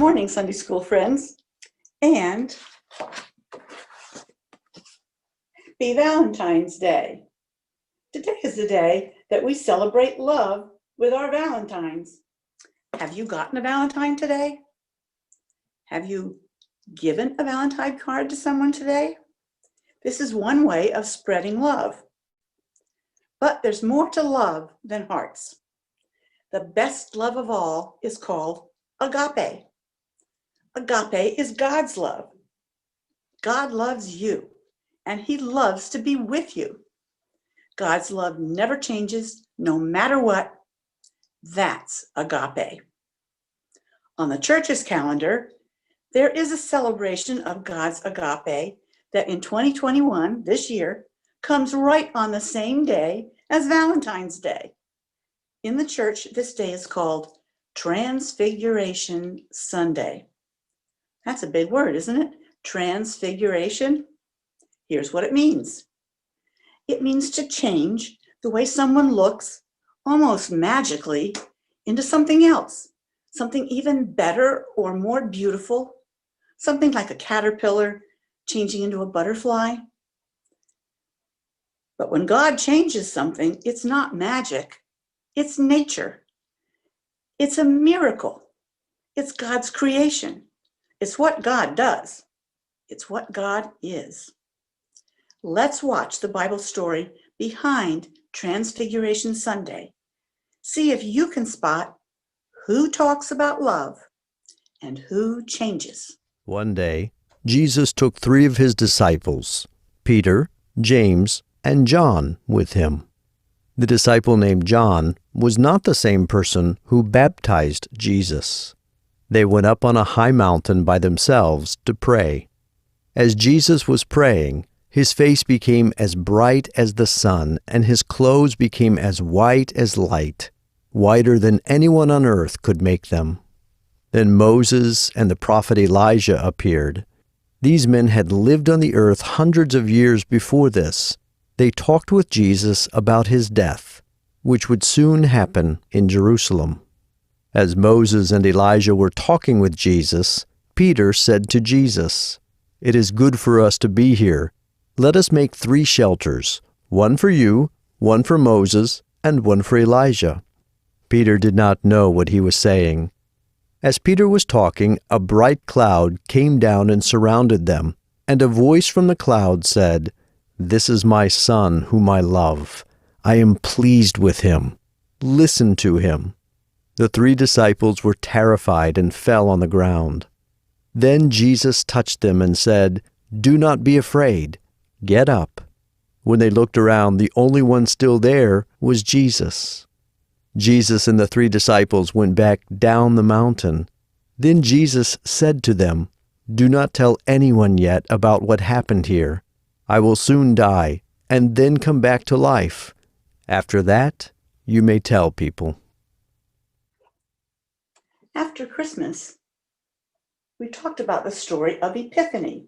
morning, Sunday school friends, and happy Valentine's Day. Today is the day that we celebrate love with our Valentines. Have you gotten a Valentine today? Have you given a Valentine card to someone today? This is one way of spreading love. But there's more to love than hearts. The best love of all is called agape. Agape is God's love. God loves you, and He loves to be with you. God's love never changes, no matter what. That's agape. On the church's calendar, there is a celebration of God's agape that in 2021, this year, comes right on the same day as Valentine's Day. In the church, this day is called Transfiguration Sunday. That's a big word, isn't it? Transfiguration. Here's what it means. It means to change the way someone looks almost magically into something else, something even better or more beautiful, something like a caterpillar changing into a butterfly. But when God changes something, it's not magic, it's nature. It's a miracle. It's God's creation. It's what God does. It's what God is. Let's watch the Bible story behind Transfiguration Sunday. See if you can spot who talks about love and who changes. One day, Jesus took 3 of his disciples, Peter, James, and John, with him. The disciple named John was not the same person who baptized Jesus. They went up on a high mountain by themselves to pray. As Jesus was praying, his face became as bright as the sun, and his clothes became as white as light, whiter than anyone on earth could make them. Then Moses and the prophet Elijah appeared. These men had lived on the earth hundreds of years before this. They talked with Jesus about his death, which would soon happen in Jerusalem. As Moses and Elijah were talking with Jesus, Peter said to Jesus, "It is good for us to be here. Let us make 3 shelters, one for you, one for Moses, and one for Elijah." Peter did not know what he was saying. As Peter was talking, a bright cloud came down and surrounded them, and a voice from the cloud said, "This is my Son whom I love. I am pleased with him. Listen to him." The 3 disciples were terrified and fell on the ground. Then Jesus touched them and said, "Do not be afraid. Get up." When they looked around, the only one still there was Jesus. Jesus and the 3 disciples went back down the mountain. Then Jesus said to them, "Do not tell anyone yet about what happened here. I will soon die and then come back to life. After that, you may tell people." After Christmas, we talked about the story of Epiphany.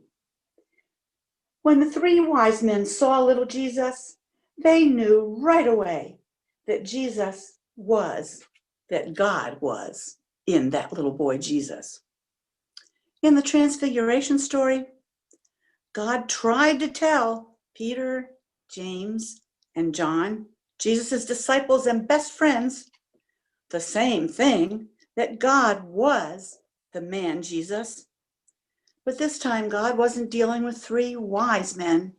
When the 3 wise men saw little Jesus, they knew right away that Jesus was, that God was in that little boy Jesus. In the Transfiguration story, God tried to tell Peter, James, and John, Jesus' disciples and best friends, the same thing, that God was the man Jesus. But this time, God wasn't dealing with 3 wise men.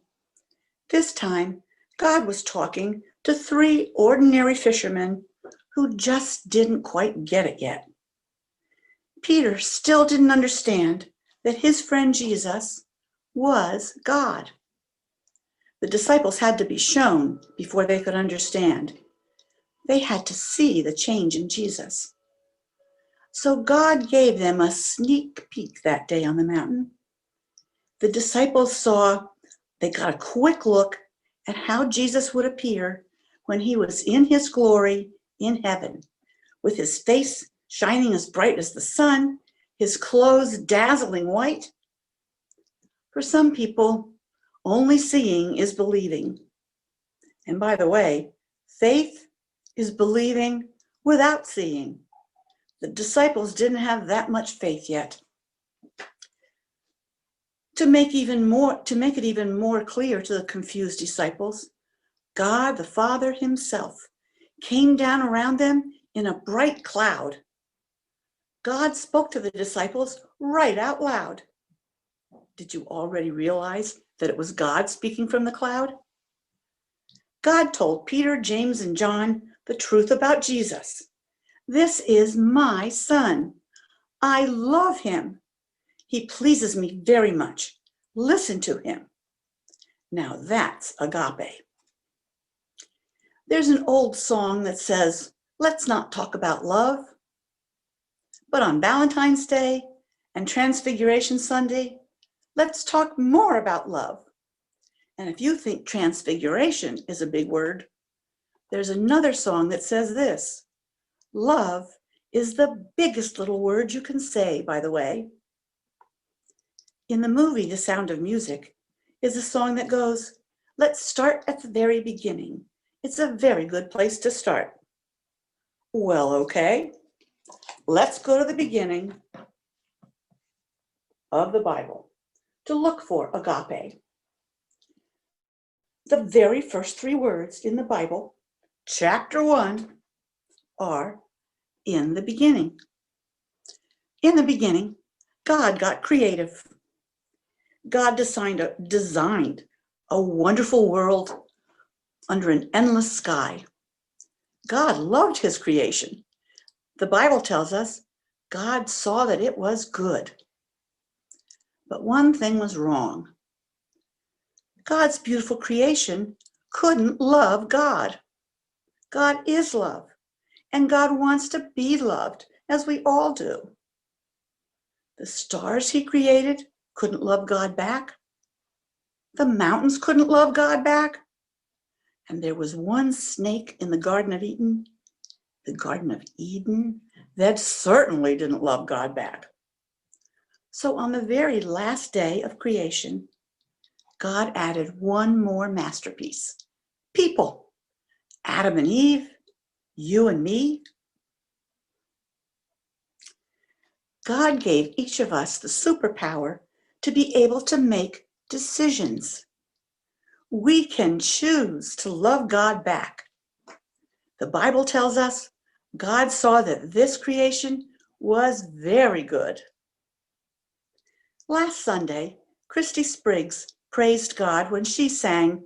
This time, God was talking to 3 ordinary fishermen who just didn't quite get it yet. Peter still didn't understand that his friend Jesus was God. The disciples had to be shown before they could understand. They had to see the change in Jesus. So God gave them a sneak peek that day on the mountain. The disciples they got a quick look at how Jesus would appear when he was in his glory in heaven, with his face shining as bright as the sun, his clothes dazzling white. For some people, only seeing is believing. And by the way, faith is believing without seeing. The disciples didn't have that much faith yet. To make it even more clear to the confused disciples, God the Father himself came down around them in a bright cloud. God spoke to the disciples right out loud. Did you already realize that it was God speaking from the cloud? God told Peter, James, and John the truth about Jesus. This is my son. I love him. He pleases me very much. Listen to him. Now that's agape. There's an old song that says, let's not talk about love. But on Valentine's Day and Transfiguration Sunday, let's talk more about love. And if you think transfiguration is a big word, there's another song that says this: love is the biggest little word you can say, by the way. In the movie The Sound of Music is a song that goes, let's start at the very beginning. It's a very good place to start. Well, okay, let's go to the beginning of the Bible to look for agape. The very first three words in the Bible, chapter 1, are in the beginning. In the beginning, God got creative. God designed a wonderful world under an endless sky. God loved his creation. The Bible tells us God saw that it was good. But one thing was wrong. God's beautiful creation couldn't love God. God is love, and God wants to be loved, as we all do. The stars he created couldn't love God back. The mountains couldn't love God back. And there was one snake in the Garden of Eden, that certainly didn't love God back. So on the very last day of creation, God added one more masterpiece: people. Adam and Eve, you and me. God gave each of us the superpower to be able to make decisions. We can choose to love God back. The Bible tells us God saw that this creation was very good. Last Sunday, Christy Spriggs praised God when she sang,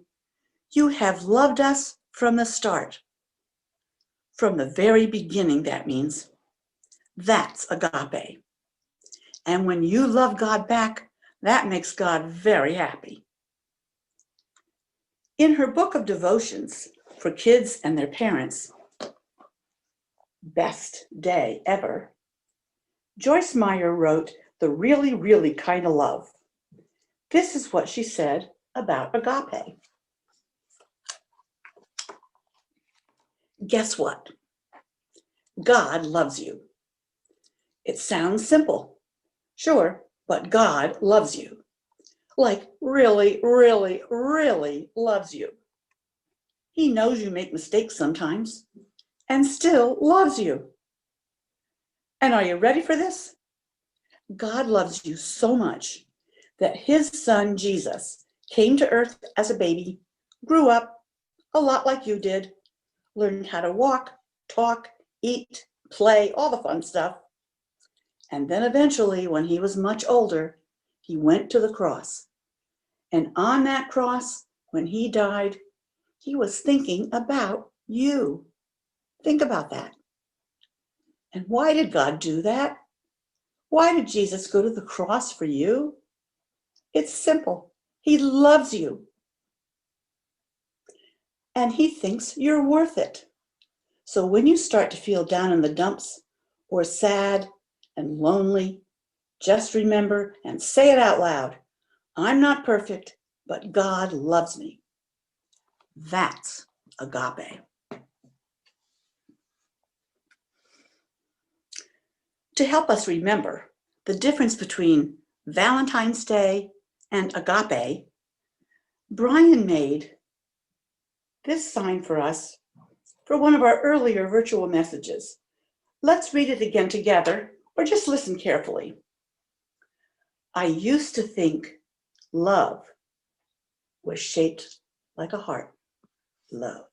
"You have loved us from the start." From the very beginning, that means. That's agape. And when you love God back, that makes God very happy. In her book of devotions for kids and their parents, Best Day Ever, Joyce Meyer wrote the really, really kind of love. This is what she said about agape. Guess what? God loves you. It sounds simple, sure, but God loves you. Like really, really, really loves you. He knows you make mistakes sometimes and still loves you. And are you ready for this? God loves you so much that his son Jesus came to earth as a baby, grew up a lot like you did, learned how to walk, talk, eat, play, all the fun stuff. And then eventually, when he was much older, he went to the cross. And on that cross, when he died, he was thinking about you. Think about that. And why did God do that? Why did Jesus go to the cross for you? It's simple. He loves you. And he thinks you're worth it. So when you start to feel down in the dumps or sad and lonely, just remember and say it out loud: I'm not perfect, but God loves me. That's agape. To help us remember the difference between Valentine's Day and agape, Brian made this sign for us for one of our earlier virtual messages. Let's read it again together, or just listen carefully. I used to think love was shaped like a heart. Love.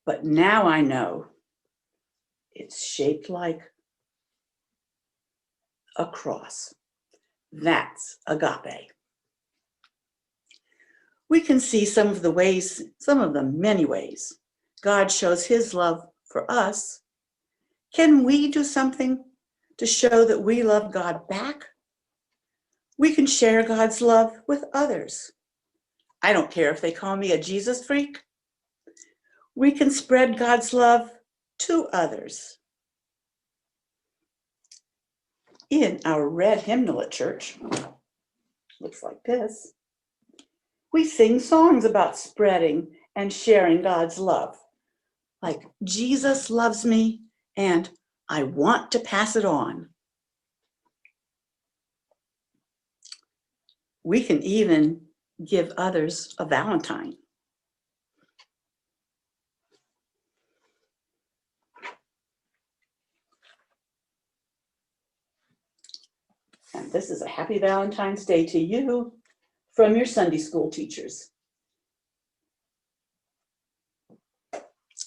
But now I know it's shaped like a cross. That's agape. We can see some of the many ways God shows his love for us. Can we do something to show that we love God back? We can share God's love with others. I don't care if they call me a Jesus freak. We can spread God's love to others. In our red hymnal at church, looks like this, we sing songs about spreading and sharing God's love, like Jesus loves me and I want to pass it on. We can even give others a Valentine. And this is a happy Valentine's Day to you from your Sunday school teachers.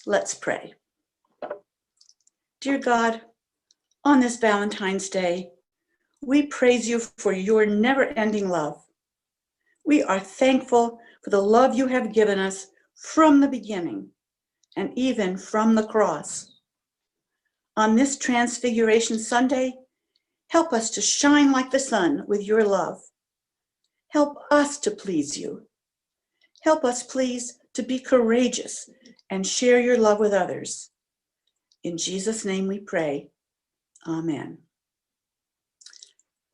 Let's pray. Dear God, on this Valentine's Day, we praise you for your never-ending love. We are thankful for the love you have given us from the beginning and even from the cross. On this Transfiguration Sunday, help us to shine like the sun with your love. Help us to please you. Help us, please, to be courageous and share your love with others. In Jesus' name we pray. Amen.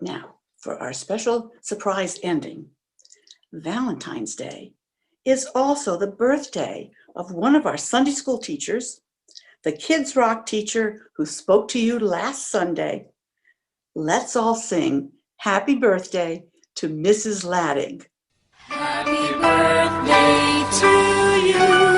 Now, for our special surprise ending, Valentine's Day is also the birthday of one of our Sunday school teachers, the Kids Rock teacher who spoke to you last Sunday. Let's all sing happy birthday to Mrs. Laddig. Happy birthday to you.